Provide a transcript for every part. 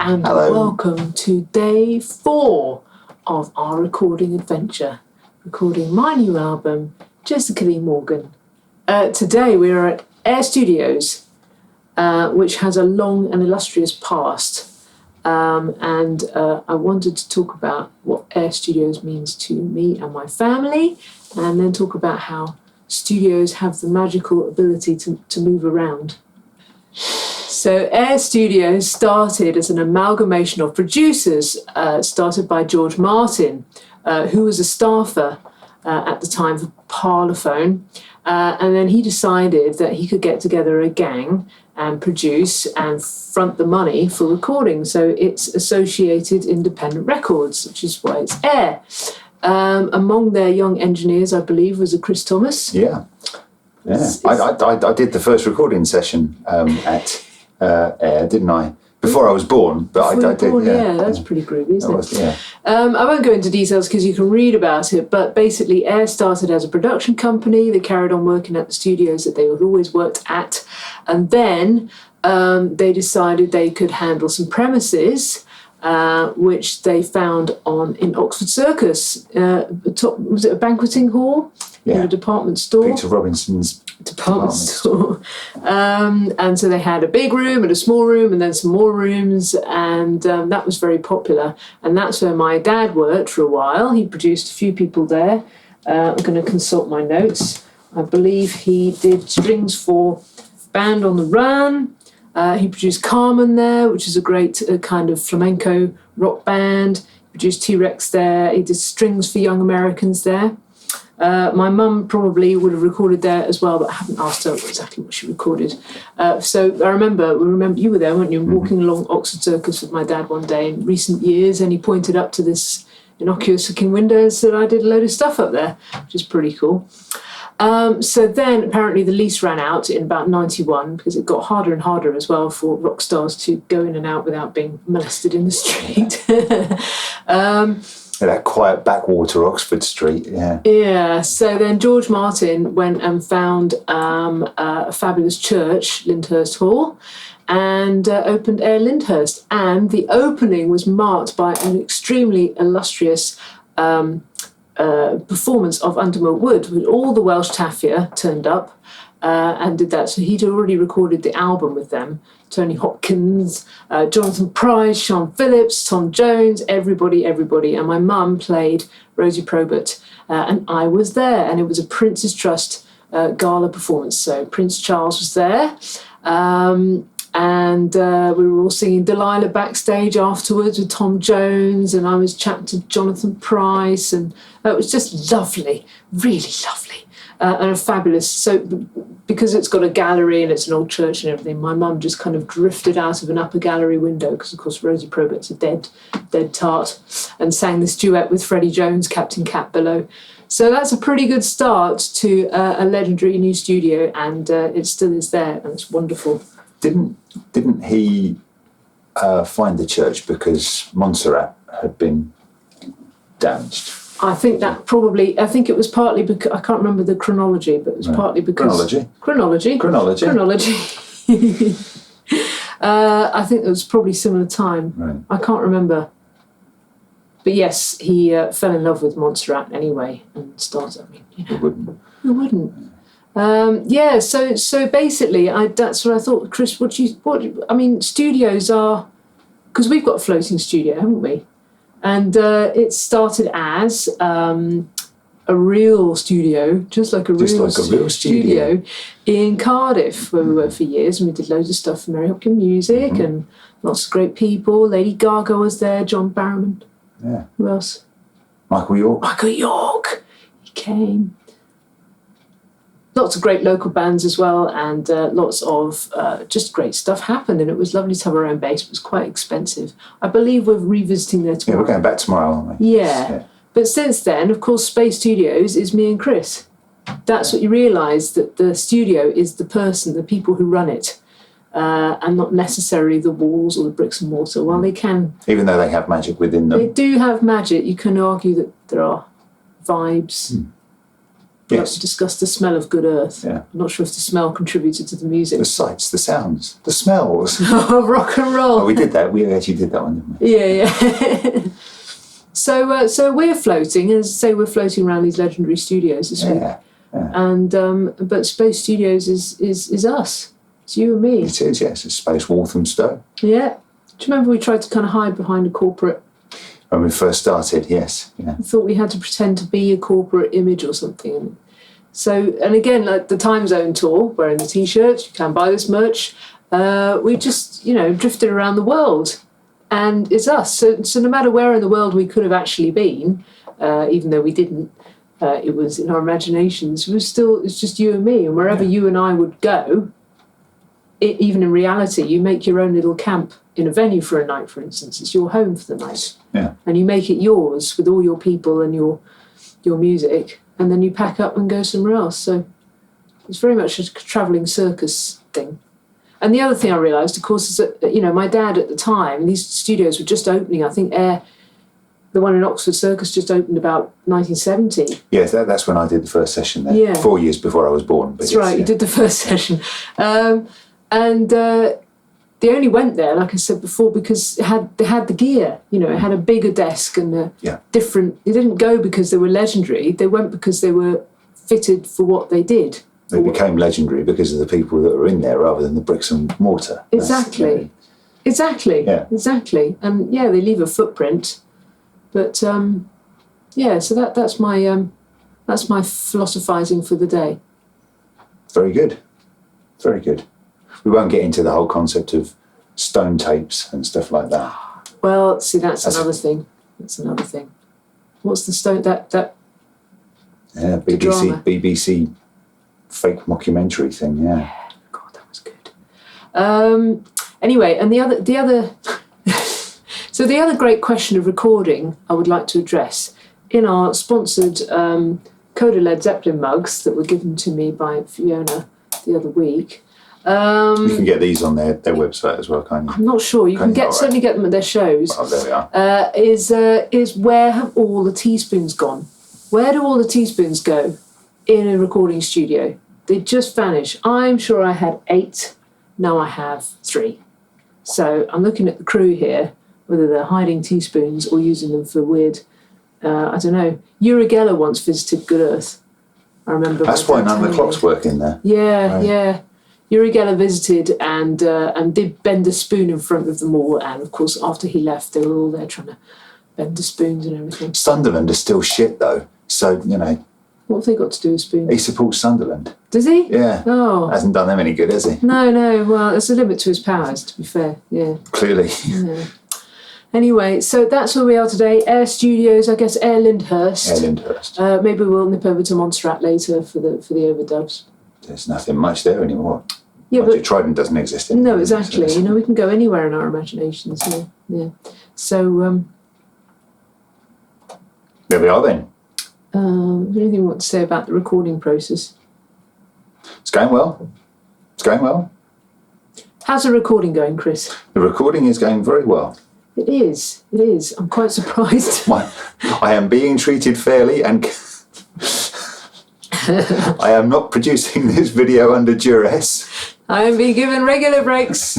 and Hello. welcome to day 4 of our recording adventure, recording my new album, Jessica Lee Morgan. Today we are at Air Studios, which has a long and illustrious past, and I wanted to talk about what Air Studios means to me and my family, and then talk about how studios have the magical ability to move around. So Air Studios started as an amalgamation of producers, started by George Martin, who was a staffer at the time for Parlophone, and then he decided that he could get together a gang and produce and front the money for recording. So it's Associated Independent Records, which is why it's Air. Among their young engineers, I believe, was a Chris Thomas. Yeah. I did the first recording session at Air, didn't I? Before I was born, but I did. Yeah, that's pretty groovy, isn't it? Yeah. I won't go into details because you can read about it, but basically Air started as a production company. They carried on working at the studios that they had always worked at, and then they decided they could handle some premises, which they found in Oxford Circus. Was it a banqueting hall? Yeah. In a department store. Peter Robinson's department store. And so they had a big room and a small room and then some more rooms, and that was very popular. And that's where my dad worked for a while. He produced a few people there. I'm going to consult my notes. I believe he did strings for Band on the Run. He produced Carmen there, which is a great kind of flamenco rock band. He produced T-Rex there. He did strings for Young Americans there. My mum probably would have recorded there as well, but I haven't asked her exactly what she recorded. So I remember you were there, weren't you, walking along Oxford Circus with my dad one day in recent years, and he pointed up to this innocuous looking window and said, I did a load of stuff up there, which is pretty cool. So then apparently the lease ran out in about 91 because it got harder and harder as well for rock stars to go in and out without being molested in the street. that quiet backwater Oxford Street, yeah. Yeah, so then George Martin went and found a fabulous church, Lyndhurst Hall, and opened Air Lyndhurst. And the opening was marked by an extremely illustrious performance of Under Milk Wood, with all the Welsh Tafia turned up and did that. So he'd already recorded the album with them. Tony Hopkins, Jonathan Price, Sean Phillips, Tom Jones, everybody. And my mum played Rosie Probert, and I was there. And it was a Prince's Trust gala performance. So Prince Charles was there. And we were all singing Delilah backstage afterwards with Tom Jones, and I was chatting to Jonathan Price, and it was just lovely, really lovely, and a fabulous. So because it's got a gallery and it's an old church and everything, my mum just kind of drifted out of an upper gallery window, because of course Rosie Probert's a dead tart, and sang this duet with Freddie Jones, Captain Cat, below. So that's a pretty good start to a legendary new studio, and it still is there, and it's wonderful. Didn't he find the church because Montserrat had been damaged? I think it was partly because, I can't remember the chronology, but it was partly because... Chronology. I think it was probably similar time. Right. I can't remember. But yes, he fell in love with Montserrat anyway and started, Who wouldn't? So basically, that's what I thought. Chris, studios are, because we've got a floating studio, haven't we? And it started as a real studio, just like a real studio in Cardiff, where we were for years, and we did loads of stuff for Mary Hopkin Music, and lots of great people. Lady Gaga was there, John Barrowman. Yeah. Who else? Michael York. He came. Lots of great local bands as well, and lots of just great stuff happened, and it was lovely to have our own base. It was quite expensive. I believe we're revisiting there tomorrow. Yeah, we're going back tomorrow, aren't we? Yeah. But since then, of course, Space Studios is me and Chris. That's what you realise, that the studio is the person, the people who run it, and not necessarily the walls or the bricks and mortar. While they can... Even though they have magic within them. They do have magic. You can argue that there are vibes... Yes. We discussed the smell of good earth. Yeah. I'm not sure if the smell contributed to the music. The sights, the sounds, the smells. Rock and roll. Oh, we did that. We actually did that one, didn't we? Yeah. So we're floating, as I say, we're floating around these legendary studios this week. Yeah. And but Space Studios is us. It's you and me. It is, yes. It's Space Walthamstow. Yeah. Do you remember we tried to kind of hide behind a corporate? When we first started, yes. Yeah. I thought we had to pretend to be a corporate image or something. So, and again, like the Time Zone tour, wearing the T-shirts, you can buy this merch. We just, drifted around the world, and it's us. So no matter where in the world we could have actually been, even though we didn't, it was in our imaginations. It's just you and me, and wherever you and I would go, even in reality, you make your own little camp in a venue for a night, for instance. It's your home for the night. Yeah. And you make it yours with all your people and your music, and then you pack up and go somewhere else. So it's very much a travelling circus thing. And the other thing I realised, of course, is that, my dad at the time, these studios were just opening. I think the one in Oxford Circus just opened about 1970. Yes, that's when I did the first session there. Yeah. 4 years before I was born. But That's right, you did the first session. They only went there, like I said before, because they had the gear. It had a bigger desk and different. They didn't go because they were legendary. They went because they were fitted for what they did. They became legendary because of the people that were in there rather than the bricks and mortar. Exactly. Yeah. Exactly. And they leave a footprint. But so that's my philosophizing for the day. Very good. Very good. We won't get into the whole concept of stone tapes and stuff like that. Well, see, that's another thing. That's another thing. What's the stone that? Yeah, BBC fake mockumentary thing. Yeah. God, that was good. Anyway, and the other. So the other great question of recording I would like to address in our sponsored Coda Led Zeppelin mugs that were given to me by Fiona the other week. You can get these on their website as well, can't you? I'm not sure. You can certainly get them at their shows. Oh, there we are. Is where have all the teaspoons gone? Where do all the teaspoons go in a recording studio? They just vanish. I'm sure I had 8. Now I have 3. So I'm looking at the crew here, whether they're hiding teaspoons or using them for weird, I don't know. Uri Geller once visited Good Earth. I remember. That's why none of the clocks work in there. Yeah, right. Yeah. Uri Geller visited and did bend a spoon in front of them all. And, of course, after he left, they were all there trying to bend the spoons and everything. Sunderland is still shit, though. So, What have they got to do with spoons? he supports Sunderland. Does he? Yeah. Oh. Hasn't done them any good, has he? No. Well, there's a limit to his powers, to be fair. Yeah. Clearly. Yeah. Anyway, so that's where we are today. Air Studios, I guess Air Lyndhurst. Air Lyndhurst. Maybe we'll nip over to Montserrat later for the overdubs. There's nothing much there anymore. Yeah, but Trident doesn't exist anymore. No, exactly. So we can go anywhere in our imaginations. Yeah. So there we are then. Anything you want to say about the recording process? It's going well. How's the recording going, Chris? The recording is going very well. It is. I'm quite surprised. I am being treated fairly and I am not producing this video under duress. I am being given regular breaks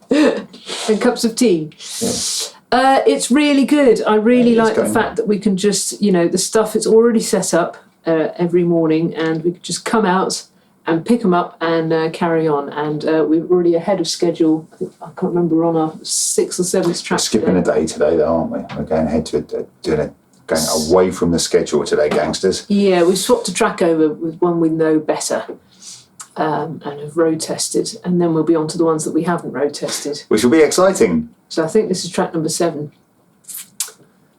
and cups of tea. Yeah. It's really good. I really like the fact that we can just, the stuff is already set up every morning and we can just come out and pick them up and carry on. And we're already ahead of schedule. I can't remember, we're on our 6th or 7th track. We're skipping a day today, though, aren't we? We're going ahead to going away from the schedule today, gangsters. Yeah, we've swapped a track over with one we know better and have road tested. And then we'll be on to the ones that we haven't road tested. Which will be exciting. So I think this is track number 7.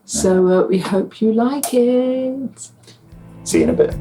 So we hope you like it. See you in a bit.